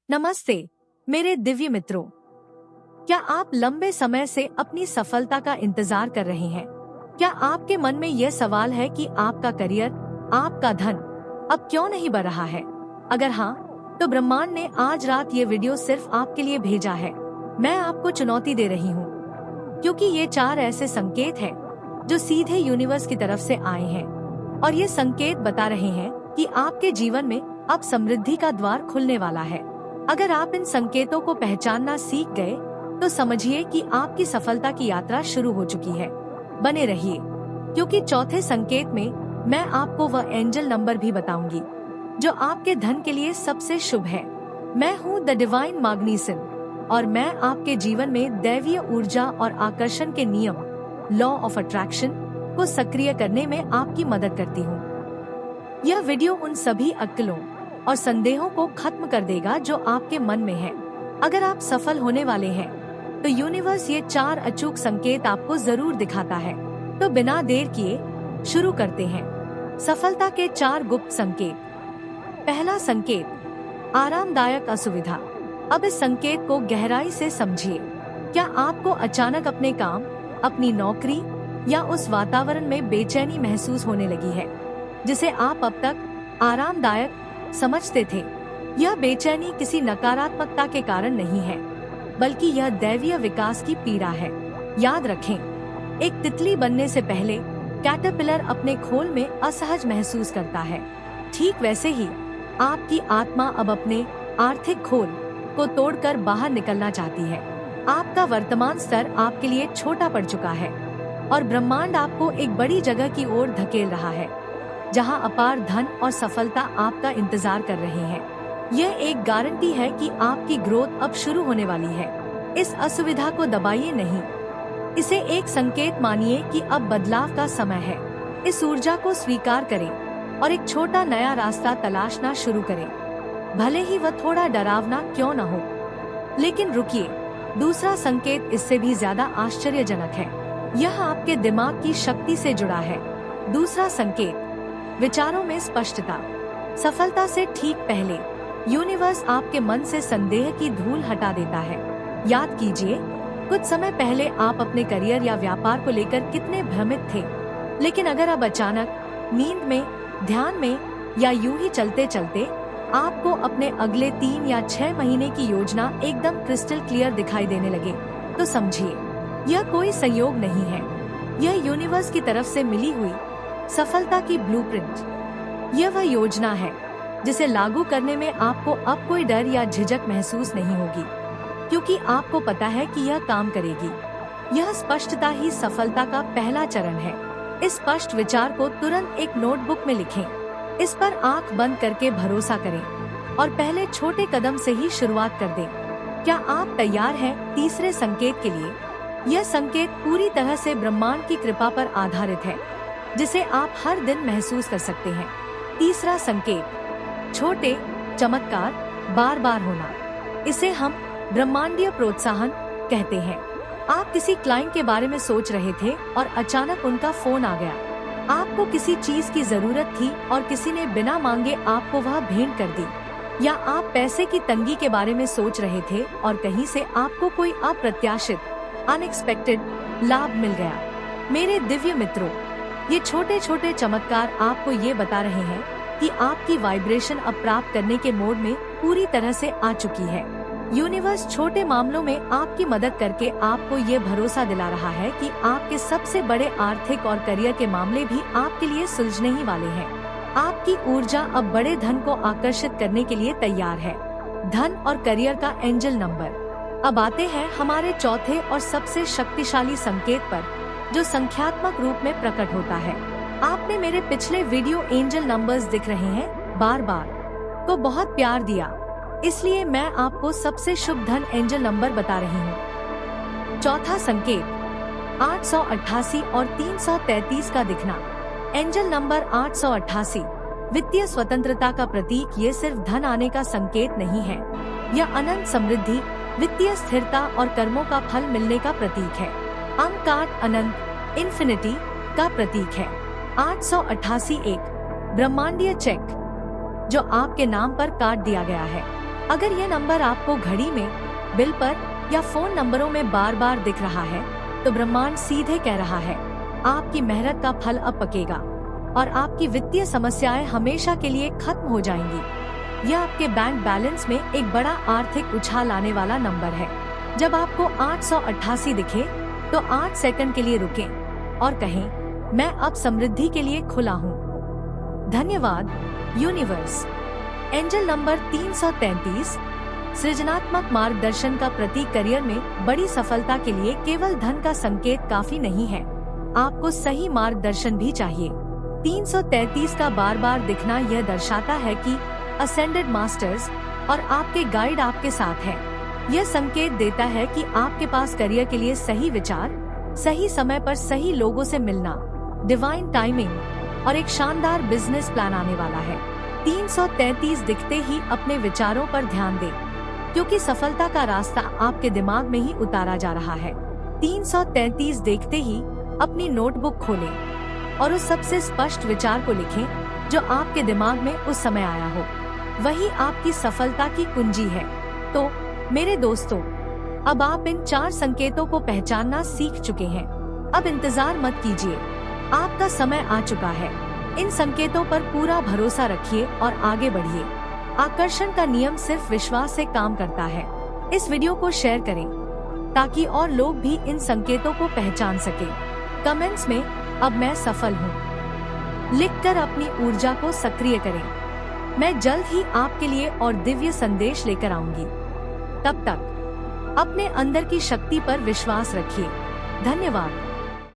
नमस्ते मेरे दिव्य मित्रों। क्या आप लंबे समय से अपनी सफलता का इंतजार कर रहे हैं? क्या आपके मन में यह सवाल है कि आपका करियर, आपका धन अब क्यों नहीं बढ़ रहा है? अगर हाँ, तो ब्रह्मांड ने आज रात ये वीडियो सिर्फ आपके लिए भेजा है। मैं आपको चुनौती दे रही हूँ, क्योंकि ये 4 ऐसे संकेत हैं जो सीधे यूनिवर्स की तरफ से आए हैं, और ये संकेत बता रहे हैं कि आपके जीवन में अब समृद्धि का द्वार खुलने वाला है। अगर आप इन संकेतों को पहचानना सीख गए, तो समझिए कि आपकी सफलता की यात्रा शुरू हो चुकी है। बने रहिए, क्योंकि चौथे संकेत में मैं आपको वह एंजल नंबर भी बताऊंगी जो आपके धन के लिए सबसे शुभ है। मैं हूँ द डिवाइन मैग्नीसन, और मैं आपके जीवन में दैवीय ऊर्जा और आकर्षण के नियम, लॉ ऑफ अट्रैक्शन को सक्रिय करने में आपकी मदद करती हूँ। यह वीडियो उन सभी अक्लों और संदेहों को खत्म कर देगा जो आपके मन में है। अगर आप सफल होने वाले हैं, तो यूनिवर्स ये 4 अचूक संकेत आपको जरूर दिखाता है। तो बिना देर किए शुरू करते हैं। सफलता के 4 गुप्त संकेत। पहला संकेत, आरामदायक असुविधा। अब इस संकेत को गहराई से समझिए। क्या आपको अचानक अपने काम, अपनी नौकरी या उस वातावरण में बेचैनी महसूस होने लगी है जिसे आप अब तक आरामदायक समझते थे? यह बेचैनी किसी नकारात्मकता के कारण नहीं है, बल्कि यह दैवीय विकास की पीड़ा है। याद रखें, एक तितली बनने से पहले कैटरपिलर अपने खोल में असहज महसूस करता है। ठीक वैसे ही आपकी आत्मा अब अपने आर्थिक खोल को तोड़कर बाहर निकलना चाहती है। आपका वर्तमान स्तर आपके लिए छोटा पड़ चुका है, और ब्रह्मांड आपको एक बड़ी जगह की ओर धकेल रहा है, जहां अपार धन और सफलता आपका इंतजार कर रहे हैं। यह एक गारंटी है कि आपकी ग्रोथ अब शुरू होने वाली है। इस असुविधा को दबाइए नहीं, इसे एक संकेत मानिए कि अब बदलाव का समय है। इस ऊर्जा को स्वीकार करें और एक छोटा नया रास्ता तलाशना शुरू करें, भले ही वह थोड़ा डरावना क्यों न हो। लेकिन रुकिए, दूसरा संकेत इससे भी ज्यादा आश्चर्यजनक है। यह आपके दिमाग की शक्ति से जुड़ा है। दूसरा संकेत, विचारों में स्पष्टता। सफलता से ठीक पहले यूनिवर्स आपके मन से संदेह की धूल हटा देता है। याद कीजिए, कुछ समय पहले आप अपने करियर या व्यापार को लेकर कितने भ्रमित थे, लेकिन अगर अब अचानक नींद में, ध्यान में या यूं ही चलते चलते आपको अपने अगले 3 या 6 महीने की योजना एकदम क्रिस्टल क्लियर दिखाई देने लगे, तो समझिए यह कोई संयोग नहीं है। यह यूनिवर्स की तरफ से मिली हुई सफलता की ब्लूप्रिंट। यह वह योजना है जिसे लागू करने में आपको अब कोई डर या झिझक महसूस नहीं होगी, क्योंकि आपको पता है कि यह काम करेगी। यह स्पष्टता ही सफलता का पहला चरण है। इस स्पष्ट विचार को तुरंत एक नोटबुक में लिखें। इस पर आंख बंद करके भरोसा करें और पहले छोटे कदम से ही शुरुआत कर दें। क्या आप तैयार हैं तीसरे संकेत के लिए? यह संकेत पूरी तरह से ब्रह्मांड की कृपा पर आधारित है, जिसे आप हर दिन महसूस कर सकते हैं। तीसरा संकेत, छोटे चमत्कार बार बार होना। इसे हम ब्रह्मांडीय प्रोत्साहन कहते हैं। आप किसी क्लाइंट के बारे में सोच रहे थे और अचानक उनका फोन आ गया। आपको किसी चीज की जरूरत थी और किसी ने बिना मांगे आपको वह भेंट कर दी। या आप पैसे की तंगी के बारे में सोच रहे थे और कहीं से आपको कोई अप्रत्याशित, अनएक्सपेक्टेड लाभ मिल गया। मेरे दिव्य मित्रों, ये छोटे छोटे चमत्कार आपको ये बता रहे हैं कि आपकी वाइब्रेशन अब प्राप्त करने के मोड में पूरी तरह से आ चुकी है। यूनिवर्स छोटे मामलों में आपकी मदद करके आपको ये भरोसा दिला रहा है कि आपके सबसे बड़े आर्थिक और करियर के मामले भी आपके लिए सुलझने ही वाले हैं। आपकी ऊर्जा अब बड़े धन को आकर्षित करने के लिए तैयार है। धन और करियर का एंजल नंबर। अब आते हैं हमारे चौथे और सबसे शक्तिशाली संकेत पर, जो संख्यात्मक रूप में प्रकट होता है। आपने मेरे पिछले वीडियो एंजल नंबर्स दिख रहे हैं बार बार, को बहुत प्यार दिया, इसलिए मैं आपको सबसे शुभ धन एंजल नंबर बता रही हूँ। चौथा संकेत, 888 और 333 का दिखना। एंजल नंबर 888 वित्तीय स्वतंत्रता का प्रतीक। ये सिर्फ धन आने का संकेत नहीं है, यह अनंत समृद्धि, वित्तीय स्थिरता और कर्मों का फल मिलने का प्रतीक है। अंक 8 अनंत, इन्फिनिटी का प्रतीक है। 888 एक ब्रह्मांडीय चेक जो आपके नाम पर काट दिया गया है। अगर ये नंबर आपको घड़ी में, बिल पर या फोन नंबरों में बार बार दिख रहा है तो ब्रह्मांड सीधे कह रहा है आपकी मेहनत का फल अब पकेगा और आपकी वित्तीय समस्याएं हमेशा के लिए खत्म हो जाएंगी। यह आपके बैंक बैलेंस में एक बड़ा आर्थिक उछाल लाने वाला नंबर है। जब आपको 888 दिखे तो 8 सेकंड के लिए रुकें और कहें मैं अब समृद्धि के लिए खुला हूँ। धन्यवाद यूनिवर्स। एंजल नंबर 333 सृजनात्मक मार्गदर्शन का प्रतीक। करियर में बड़ी सफलता के लिए केवल धन का संकेत काफी नहीं है, आपको सही मार्गदर्शन भी चाहिए। 333 का बार बार दिखना यह दर्शाता है कि असेंडेड मास्टर्स और आपके गाइड आपके साथ हैं। यह संकेत देता है कि आपके पास करियर के लिए सही विचार, सही समय पर सही लोगों से मिलना, डिवाइन टाइमिंग और एक शानदार बिजनेस प्लान आने वाला है। 333 दिखते ही अपने विचारों पर ध्यान दें, क्योंकि सफलता का रास्ता आपके दिमाग में ही उतारा जा रहा है। 333 देखते ही अपनी नोटबुक खोलें और उस सबसे स्पष्ट विचार को लिखें जो आपके दिमाग में उस समय आया हो। वही आपकी सफलता की कुंजी है। तो मेरे दोस्तों, अब आप इन 4 संकेतों को पहचानना सीख चुके हैं। अब इंतजार मत कीजिए, आपका समय आ चुका है। इन संकेतों पर पूरा भरोसा रखिए और आगे बढ़िए। आकर्षण का नियम सिर्फ विश्वास से काम करता है। इस वीडियो को शेयर करें ताकि और लोग भी इन संकेतों को पहचान सकें। कमेंट्स में अब मैं सफल हूँ लिखकर अपनी ऊर्जा को सक्रिय करें। मैं जल्द ही आपके लिए और दिव्य संदेश लेकर आऊंगी। तब तक अपने अंदर की शक्ति पर विश्वास रखिए। धन्यवाद।